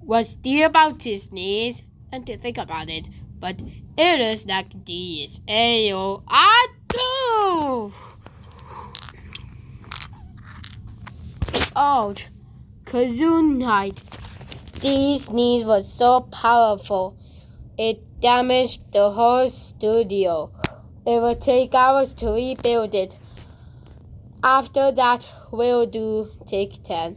was still about to sneeze and to think about it, but it was like this. Ayo, achoo! Ouch! Kazoo night. This sneeze was so powerful, it damaged the whole studio. It will take hours to rebuild it. After that, we'll do take 10.